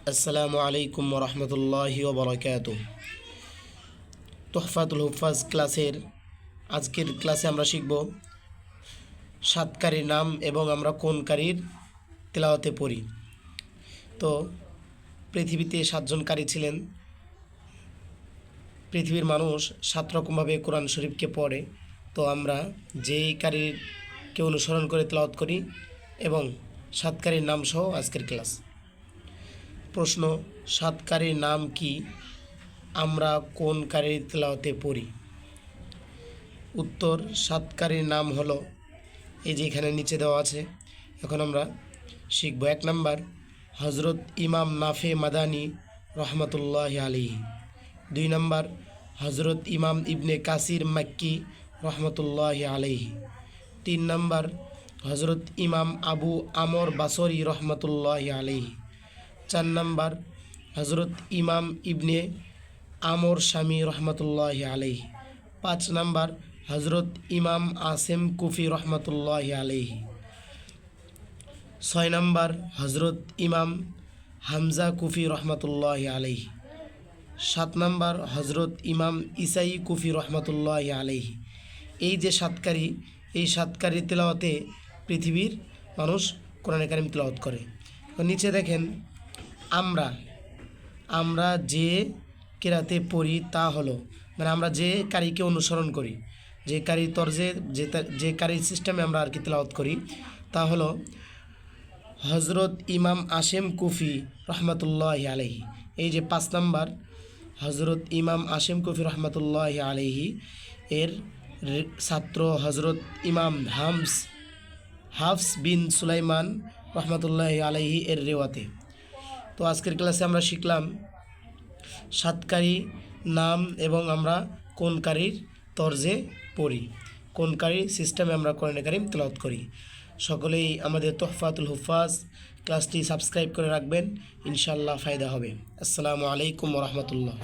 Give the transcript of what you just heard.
আসসালামু আলাইকুম ওরহমতুল্লাহি ওবরাকাতুহ। তোহফাতুল হুফাজ ক্লাসের আজকের ক্লাসে আমরা শিখব সাতকারীর নাম এবং আমরা কোন কারীর তেলাওয়াতে পড়ি। তো পৃথিবীতে ৭জন কারী ছিলেন। পৃথিবীর মানুষ ৭ রকমভাবে কোরআন শরীফকে পড়ে। তো আমরা যেই কারীরকে অনুসরণ করে তেলাওয়াত করি এবং সাতকারীর নাম সহ আজকের ক্লাস। প্রশ্ন, সাতকারীর নাম কি? আমরা কোন কারীর তেলাওয়াতে পড়ি? উত্তর, সাতকারীর নাম হলো এই যে এখানে নিচে দেওয়া আছে। এখন আমরা শিখব। ১ নাম্বার, হজরত ইমাম নাফে মাদানী রহমতুল্লাহ আলাইহি। ২ নাম্বার, হজরত ইমাম ইবনে কাসির মাক্কি রহমতুল্লাহ আলাইহি। ৩ নাম্বার, হজরত ইমাম আবু আমর বাসরি রহমতুল্লাহ আলাইহি। ৪ নাম্বার, হজরত ইমাম ইবনে আমর শামী রহমতুল্লাহ আলাইহি। ৫ নাম্বার, হজরত ইমাম আসেম কুফি রহমতুল্লাহ আলাইহি। ৬ নাম্বার, হজরত ইমাম হামজা কুফি রহমতুল্লাহ আলাইহি। ৭ নাম্বার, হজরত ইমাম ইসাই কুফি রহমতুল্লাহ আলাইহি। এই যে সাতকারী, এই সাতকারী তেলাওয়াতে পৃথিবীর মানুষ কোরআনে কারিম তেলাওয়াত করে। তো নিচে দেখেন, আমরা যে কেরাতে পড়ি তা হলো, মানে আমরা যে কারীকে অনুসরণ করি, যে কারীর তরজে যে কারীর সিস্টেমে আমরা আর কি তেলাওয়াত করি তা হলো হজরত ইমাম আসেম কুফি রহমতুল্লাহ আলাইহি। এই যে ৫ নাম্বার, হজরত ইমাম আসেম কুফি রহমতুল্লাহ আলাইহি এর ছাত্র হজরত ইমাম হাফস বিন সুলাইমান রহমতুল্লাহ আলাইহি এর রেওয়াতে। তো আজকের ক্লাসে আমরা শিখলাম সাতকারী নাম এবং আমরা কোন কারীর তরজে পড়ি, কোন কারীর সিস্টেমে আমরা কোরআনে কারিম তেলাওয়াত করি। সকলেই আমাদের তোহফাতুল হুফাজ ক্লাসটি সাবস্ক্রাইব করে রাখবেন, ইনশাআল্লাহ ফায়দা হবে। আসসালামু আলাইকুম ওয়া রাহমাতুল্লাহ।